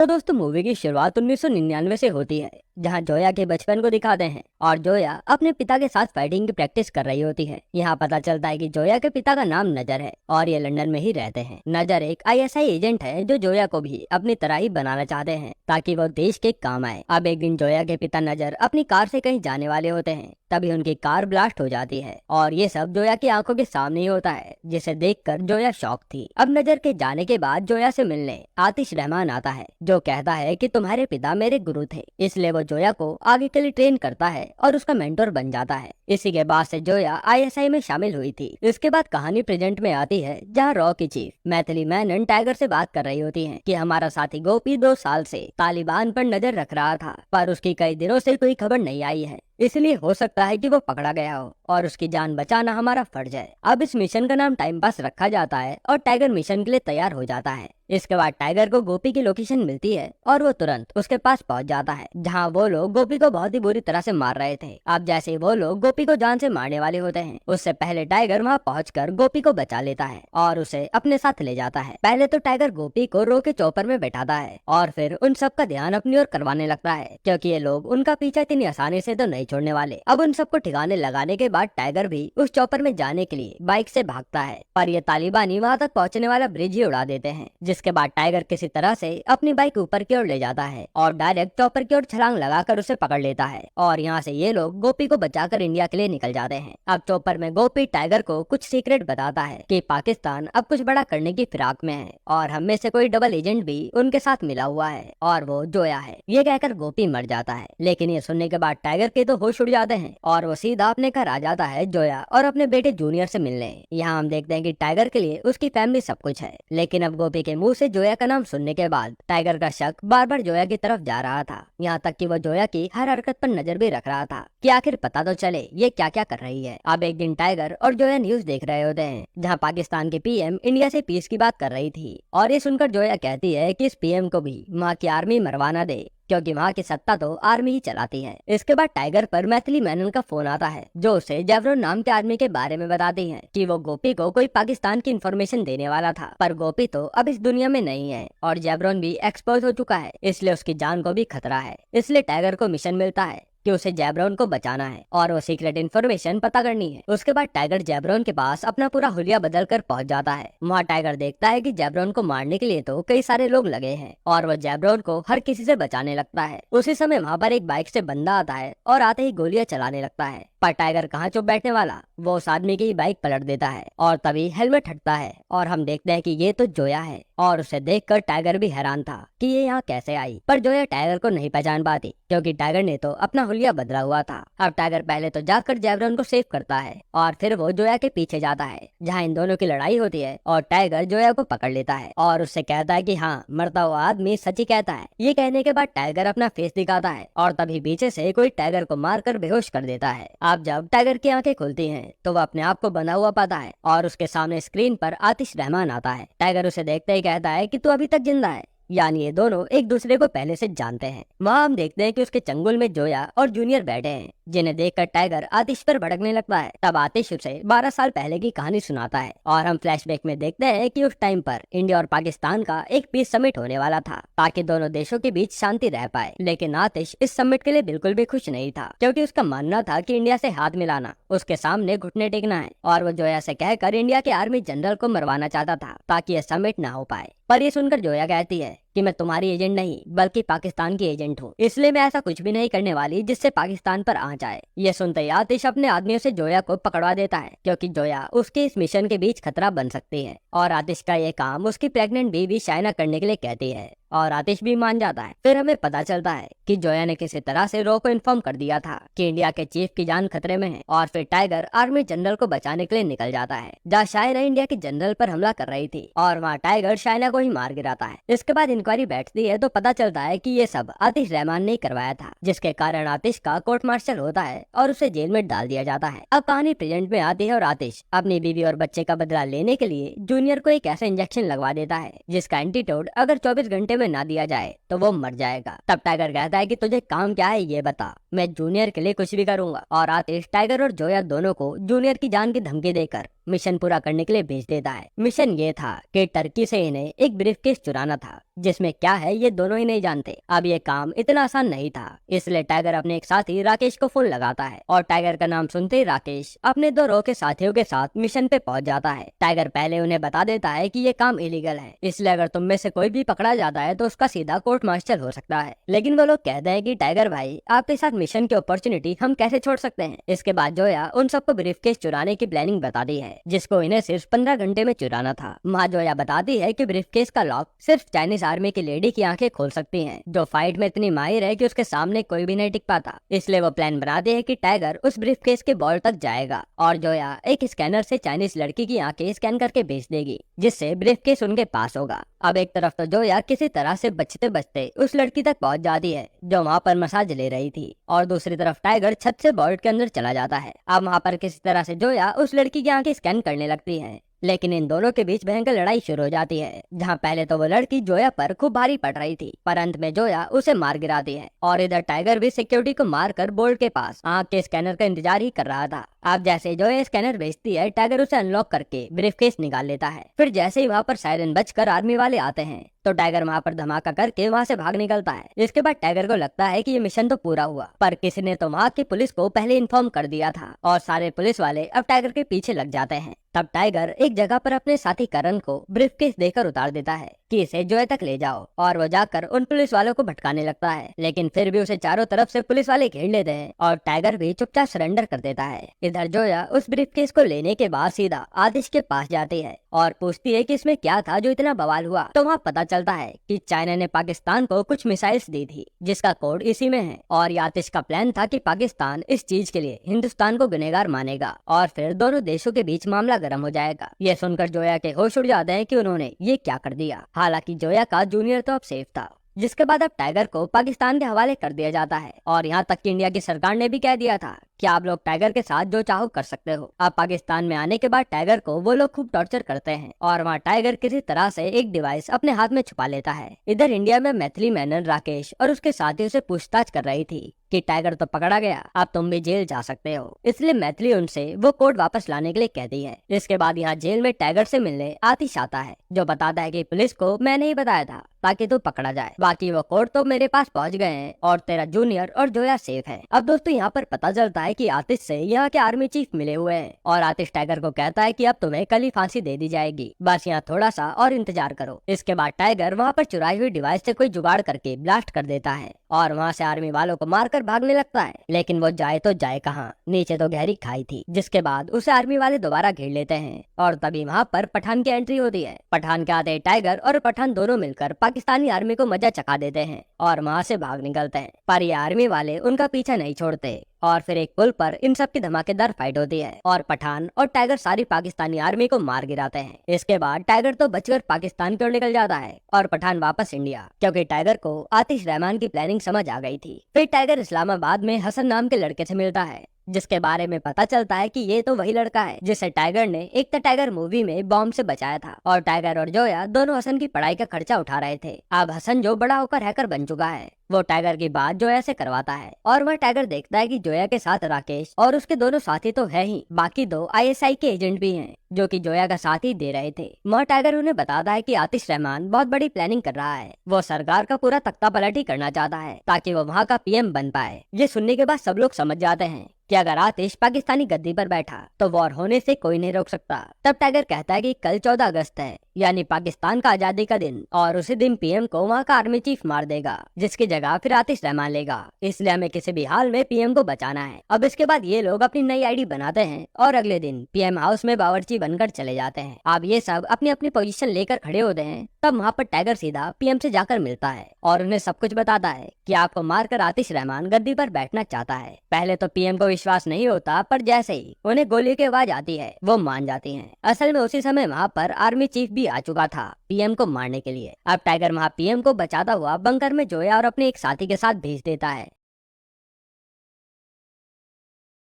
तो दोस्तों मूवी की शुरुआत 1999 से होती है, जहां जोया के बचपन को दिखाते हैं और जोया अपने पिता के साथ फाइटिंग की प्रैक्टिस कर रही होती है। यहाँ पता चलता है कि जोया के पिता का नाम नजर है और ये लंदन में ही रहते हैं। नजर एक आईएसआई एजेंट है जो जोया को भी अपनी तरह ही बनाना चाहते हैं ताकि वो देश के काम आए। अब एक दिन जोया के पिता नजर अपनी कार से कहीं जाने वाले होते हैं, तभी उनकी कार ब्लास्ट हो जाती है और ये सब जोया की आंखों के सामने ही होता है, जिसे देखकर जोया शॉक थी। अब नजर के जाने के बाद जोया से मिलने आतिश रहमान आता है, जो कहता है कि तुम्हारे पिता मेरे गुरु थे, इसलिए वो जोया को आगे के लिए ट्रेन करता है और उसका मेंटोर बन जाता है। इसी के बाद से जोया आईएसआई में शामिल हुई थी। इसके बाद कहानी प्रेजेंट में आती है, जहाँ रॉ की चीफ मैथिली मेनन टाइगर से बात कर रही होती है कि हमारा साथी गोपी 2 साल से तालिबान पर नजर रख रहा था, पर उसकी कई दिनों से कोई खबर नहीं आई है, इसलिए हो सकता है कि वो पकड़ा गया हो और उसकी जान बचाना हमारा फर्ज है। अब इस मिशन का नाम टाइम पास रखा जाता है और टाइगर मिशन के लिए तैयार हो जाता है। इसके बाद टाइगर को गोपी की लोकेशन मिलती है और वो तुरंत उसके पास पहुंच जाता है, जहां वो लोग गोपी को बहुत ही बुरी तरह से मार रहे थे। अब जैसे वो लोग गोपी को जान से मारने वाले होते हैं, उससे पहले टाइगर वहां पहुंचकर गोपी को बचा लेता है और उसे अपने साथ ले जाता है। पहले तो टाइगर गोपी को रो के चौपर में बैठाता है और फिर उन सब का ध्यान अपनी ओर करवाने लगता है, क्योंकि ये लोग उनका पीछा इतनी आसानी से तो नहीं छोड़ने वाले। अब उन सबको ठिकाने लगाने के बाद टाइगर भी उस चौपर में जाने के लिए बाइक से भागता है, पर ये तालिबानी वहां तक पहुंचने वाला ब्रिज ही उड़ा देते हैं। जिसके बाद टाइगर किसी तरह से अपनी बाइक ऊपर की ओर ले जाता है और डायरेक्ट चौपर की ओर छलांग लगाकर उसे पकड़ लेता है और यहाँ से ये लोग गोपी को बचाकर इंडिया के लिए निकल जाते हैं। अब चौपर में गोपी टाइगर को कुछ सीक्रेट बताता है कि पाकिस्तान अब कुछ बड़ा करने की फिराक में है और हम में से कोई डबल एजेंट भी उनके साथ मिला हुआ है और वो जोया है। ये कहकर गोपी मर जाता है, लेकिन ये सुनने के बाद टाइगर के तो होश उड़ जाते हैं और वो सीधा अपने घर आ जाता है जोया और अपने बेटे जूनियर से मिलने। यहाँ हम देखते हैं कि टाइगर के लिए उसकी फैमिली सब कुछ है, लेकिन अब गोपी के मुंह से जोया का नाम सुनने के बाद टाइगर का शक बार बार जोया की तरफ जा रहा था। यहाँ तक कि वो जोया की हर हरकत पर नजर भी रख रहा था कि आखिर पता तो चले ये क्या क्या कर रही है। अब एक दिन टाइगर और जोया न्यूज देख रहे होते हैं, जहाँ पाकिस्तान के पीएम इंडिया से पीस की बात कर रही थी और ये सुनकर जोया कहती है कि इस पीएम को भी वहाँ की आर्मी मरवाना दे, क्योंकि वहाँ की सत्ता तो आर्मी ही चलाती है। इसके बाद टाइगर पर मैथिली मेनन का फोन आता है, जो उसे जेवरॉन नाम के आदमी के बारे में बताती है कि वो गोपी को कोई पाकिस्तान की इंफॉर्मेशन देने वाला था, पर गोपी तो अब इस दुनिया में नहीं है और जेवरॉन भी एक्सपोज हो चुका है, इसलिए उसकी जान को भी खतरा है। इसलिए टाइगर को मिशन मिलता है कि उसे जेब्रॉन को बचाना है और वो सीक्रेट इन्फॉर्मेशन पता करनी है। उसके बाद टाइगर जेब्रॉन के पास अपना पूरा हुलिया बदल कर पहुंच जाता है। वहाँ टाइगर देखता है कि जेब्रॉन को मारने के लिए तो कई सारे लोग लगे हैं और वो जेब्रॉन को हर किसी से बचाने लगता है। उसी समय वहाँ पर एक बाइक से बंदा आता है और आते ही गोलियां चलाने लगता है, पर टाइगर कहाँ चुप बैठने वाला, वो उस आदमी की बाइक पलट देता है और तभी हेलमेट हटता है और हम देखते हैं कि ये तो जोया है और उसे देखकर टाइगर भी हैरान था कि ये यहाँ कैसे आई। पर जोया टाइगर को नहीं पहचान पाती, क्योंकि टाइगर ने तो अपना हुलिया बदला हुआ था। अब टाइगर पहले तो जाकर जेब्रॉन को सेव करता है और फिर वो जोया के पीछे जाता है, जहाँ इन दोनों की लड़ाई होती है और टाइगर जोया को पकड़ लेता है और उससे कहता है कि हाँ, मरता हुआ आदमी सच ही कहता है। ये कहने के बाद टाइगर अपना फेस दिखाता है और तभी पीछे से कोई टाइगर को मारकर बेहोश कर देता है। अब जब टाइगर की आंखें खुलती हैं, तो वह अपने आप को बना हुआ पाता है और उसके सामने स्क्रीन पर आतिश रहमान आता है। टाइगर उसे देखते ही कहता है कि तू अभी तक जिंदा है, यानी ये दोनों एक दूसरे को पहले से जानते हैं। वहाँ हम देखते हैं कि उसके चंगुल में जोया और जूनियर बैठे हैं, जिन्हें देखकर टाइगर आतिश पर भड़कने लगता है। तब आतिश उसे 12 साल पहले की कहानी सुनाता है और हम फ्लैशबैक में देखते हैं कि उस टाइम पर इंडिया और पाकिस्तान का एक पीस समिट होने वाला था, ताकि दोनों देशों के बीच शांति रह पाए। लेकिन आतिश इस समिट के लिए बिल्कुल भी खुश नहीं था, क्योंकि उसका मानना था कि इंडिया से हाथ मिलाना उसके सामने घुटने टेकना है और वो जोया से कहकर इंडिया के आर्मी जनरल को मरवाना चाहता था, ताकि यह समिट न हो पाए। पर ये सुनकर जोया कहती है कि मैं तुम्हारी एजेंट नहीं बल्कि पाकिस्तान की एजेंट हूँ, इसलिए मैं ऐसा कुछ भी नहीं करने वाली जिससे पाकिस्तान पर आंच आए। ये सुनते ही आतिश अपने आदमियों से जोया को पकड़वा देता है, क्योंकि जोया उसके इस मिशन के बीच खतरा बन सकती है और आतिश का ये काम उसकी प्रेग्नेंट बीवी शाइना करने के लिए कहती है और आतिश भी मान जाता है। फिर हमें पता चलता है कि जोया ने किसी तरह से रो को इन्फॉर्म कर दिया था कि इंडिया के चीफ की जान खतरे में है और फिर टाइगर आर्मी जनरल को बचाने के लिए निकल जाता है, जहाँ शाइना इंडिया के जनरल पर हमला कर रही थी और वहाँ टाइगर शाइना को ही मार गिराता है। इसके बाद इंक्वायरी बैठती है तो पता चलता है कि ये सब आतिश रहमान ने करवाया था, जिसके कारण आतिश का कोर्ट मार्शल होता है और उसे जेल में डाल दिया जाता है। अब कहानी प्रेजेंट में आती है और आतिश अपनी बीवी और बच्चे का बदला लेने के लिए जूनियर को एक ऐसा इंजेक्शन लगवा देता है जिसका एंटीडोट अगर 24 घंटे में ना दिया जाए तो वो मर जाएगा। तब टाइगर कहता है कि तुझे काम क्या है ये बता, मैं जूनियर के लिए कुछ भी करूंगा और आतिश टाइगर और जोया दोनों को जूनियर की जान की धमकी देकर मिशन पूरा करने के लिए भेज देता है। मिशन ये था कि टर्की से इन्हें एक ब्रीफकेस चुराना था, जिसमें क्या है ये दोनों ही नहीं जानते। अब ये काम इतना आसान नहीं था, इसलिए टाइगर अपने एक साथी राकेश को फोन लगाता है और टाइगर का नाम सुनते ही राकेश अपने दो रो के साथियों के साथ मिशन पे पहुंच जाता है। टाइगर पहले उन्हें बता देता है कि ये काम इलीगल है, इसलिए अगर तुम में से कोई भी पकड़ा जाता है तो उसका सीधा कोर्ट मार्शल हो सकता है। लेकिन वो लोग कहते हैं कि टाइगर भाई, आपके साथ मिशन की अपॉर्चुनिटी हम कैसे छोड़ सकते हैं। इसके बाद जोया उन सबको ब्रीफकेस चुराने की प्लानिंग बताती है, जिसको इन्हें सिर्फ 15 घंटे में चुराना था। माँ जोया बताती है कि ब्रीफकेस का लॉक सिर्फ चाइनीज आर्मी की लेडी की आंखें खोल सकती है, जो फाइट में इतनी माहिर है कि उसके सामने कोई भी नहीं टिक पाता। इसलिए वो प्लान बनाते हैं कि टाइगर उस ब्रीफकेस के बॉल तक जाएगा और जोया एक स्कैनर से चाइनीज लड़की की आंखें स्कैन करके भेज देगी, जिससे ब्रीफकेस उनके पास होगा। अब एक तरफ तो जोया किसी तरह से बचते बचते उस लड़की तक पहुंच जाती है जो वहाँ पर मसाज ले रही थी, और दूसरी तरफ टाइगर छत से बॉल्ट के अंदर चला जाता है। अब वहाँ पर किसी तरह से जोया उस लड़की की आंखें स्कैन करने लगती है, लेकिन इन दोनों के बीच भयंकर लड़ाई शुरू हो जाती है, जहां पहले तो वो लड़की जोया पर खूब भारी पड़ रही थी, पर अंत में जोया उसे मार गिराती है। और इधर टाइगर भी सिक्योरिटी को मारकर बोल्ट के पास आंख के स्कैनर का इंतजार ही कर रहा था। अब जैसे जोया स्कैनर भेजती है, टाइगर उसे अनलॉक करके ब्रीफकेस निकाल लेता है। फिर जैसे ही वहाँ पर सायरन बजकर आर्मी वाले आते हैं तो टाइगर वहाँ पर धमाका करके वहाँ से भाग निकलता है। इसके बाद टाइगर को लगता है कि ये मिशन तो पूरा हुआ, पर किसी ने तो वहाँ की पुलिस को पहले इन्फॉर्म कर दिया था और सारे पुलिस वाले अब टाइगर के पीछे लग जाते हैं। तब टाइगर एक जगह पर अपने साथी करण को ब्रीफकेस देकर उतार देता है कि इसे जोया तक ले जाओ, और वो जाकर उन पुलिस वालों को भटकाने लगता है, लेकिन फिर भी उसे चारों तरफ से पुलिस वाले घेर लेते हैं और टाइगर भी चुपचाप सरेंडर कर देता है। इधर जोया उस ब्रीफकेस को लेने के बाद सीधा आतिश के पास जाती है और पूछती है कि इसमें क्या था जो इतना बवाल हुआ। तो वहाँ पता चलता है कि चाइना ने पाकिस्तान को कुछ मिसाइल्स दी थी, जिसका कोड इसी में है, और आतिश का प्लान था कि पाकिस्तान इस चीज के लिए हिंदुस्तान को गुनहगार मानेगा और फिर दोनों देशों के बीच मामला गर्म हो जाएगा। ये सुनकर जोया के होश उड़ जाते हैं कि उन्होंने ये क्या कर दिया। हालांकि जोया का जूनियर तो अब सेफ था। जिसके बाद अब टाइगर को पाकिस्तान के हवाले कर दिया जाता है, और यहाँ तक कि इंडिया की सरकार ने भी कह दिया था कि आप लोग टाइगर के साथ जो चाहो कर सकते हो। अब पाकिस्तान में आने के बाद टाइगर को वो लोग खूब टॉर्चर करते हैं, और वहाँ टाइगर किसी तरह से एक डिवाइस अपने हाथ में छुपा लेता है। इधर इंडिया में मैथिली मेनन राकेश और उसके साथियों से पूछताछ कर रही थी कि टाइगर तो पकड़ा गया, अब तुम भी जेल जा सकते हो। इसलिए मैथिली उनसे वो कोड वापस लाने के लिए कहती है। इसके बाद यहाँ जेल में टाइगर से मिलने आतिश आता है, जो बताता है कि पुलिस को मैंने ही बताया था ताकि तू पकड़ा जाए, बाकी वो कोड तो मेरे पास पहुंच गए हैं और तेरा जूनियर और जोया सेफ है। अब दोस्तों यहाँ पर पता चलता है कि आतिश से यहाँ के आर्मी चीफ मिले हुए हैं, और आतिश टाइगर को कहता है कि अब तुम्हें कल ही फांसी दे दी जाएगी, बस यहाँ थोड़ा सा और इंतजार करो। इसके बाद टाइगर वहाँ पर चुराई हुई डिवाइस से कोई जुगाड़ करके ब्लास्ट कर देता है और वहाँ से आर्मी वालों को मारकर भागने लगता है, लेकिन वो जाए तो जाए कहाँ, नीचे तो गहरी खाई थी। जिसके बाद उसे आर्मी वाले दोबारा घेर लेते हैं, और तभी वहाँ पर पठान की एंट्री होती है। पठान के आते टाइगर और पठान दोनों मिलकर पाकिस्तानी आर्मी को मजा चखा देते हैं और वहाँ से भाग निकलते हैं, पर ये आर्मी वाले उनका पीछा नहीं छोड़ते, और फिर एक पुल पर इन सब की धमाकेदार फाइट होती है और पठान और टाइगर सारी पाकिस्तानी आर्मी को मार गिराते हैं। इसके बाद टाइगर तो बचकर पाकिस्तान की ओर निकल जाता है और पठान वापस इंडिया, क्योंकि टाइगर को आतिश रहमान की प्लानिंग समझ आ गई थी। फिर टाइगर इस्लामाबाद में हसन नाम के लड़के से मिलता है, जिसके बारे में पता चलता है कि ये तो वही लड़का है जिसे टाइगर ने एक द टाइगर मूवी में बॉम्ब से बचाया था, और टाइगर और जोया दोनों हसन की पढ़ाई का खर्चा उठा रहे थे। अब हसन जो बड़ा होकर हैकर बन चुका है, वो टाइगर की बात जोया से करवाता है, और वह टाइगर देखता है कि जोया के साथ राकेश और उसके दोनों साथी तो है ही, बाकी दो आईएसआई के एजेंट भी हैं जो कि जोया का साथ ही दे रहे थे। वह टाइगर उन्हें बताता है कि आतिश रहमान बहुत बड़ी प्लानिंग कर रहा है, वो सरकार का पूरा तख्ता पलटी करना चाहता है ताकि वो वहाँ का पीएम बन पाए। ये सुनने के बाद सब लोग समझ जाते हैं कि अगर आतिश पाकिस्तानी गद्दी पर बैठा तो वॉर होने से कोई नहीं रोक सकता। तब टाइगर कहता है कि कल 14 अगस्त है, यानी पाकिस्तान का आजादी का दिन, और उसी दिन पीएम को वहाँ का आर्मी चीफ मार देगा, जिसकी जगह फिर आतिश रहमान लेगा। इसलिए हमें किसी भी हाल में पीएम को बचाना है। अब इसके बाद ये लोग अपनी नई आईडी बनाते हैं और अगले दिन पीएम हाउस में बावर्ची बनकर चले जाते हैं। अब ये सब अपनी अपनी पोजीशन लेकर खड़े होते हैं। तब वहाँ पर टाइगर सीधा पीएम से जाकर मिलता है और उन्हें सब कुछ बताता है कि आपको मारकर आतिश रहमान गद्दी पर बैठना चाहता है। पहले तो पीएम को विश्वास नहीं होता, पर जैसे ही उन्हें गोली की आवाज आती है वो मान जाती हैं। असल में उसी समय वहाँ पर आर्मी चीफ भी आ चुका था पीएम को मारने के लिए। अब टाइगर वहाँ पीएम को बचाता हुआ बंकर में जोया और अपने एक साथी के साथ भेज देता है,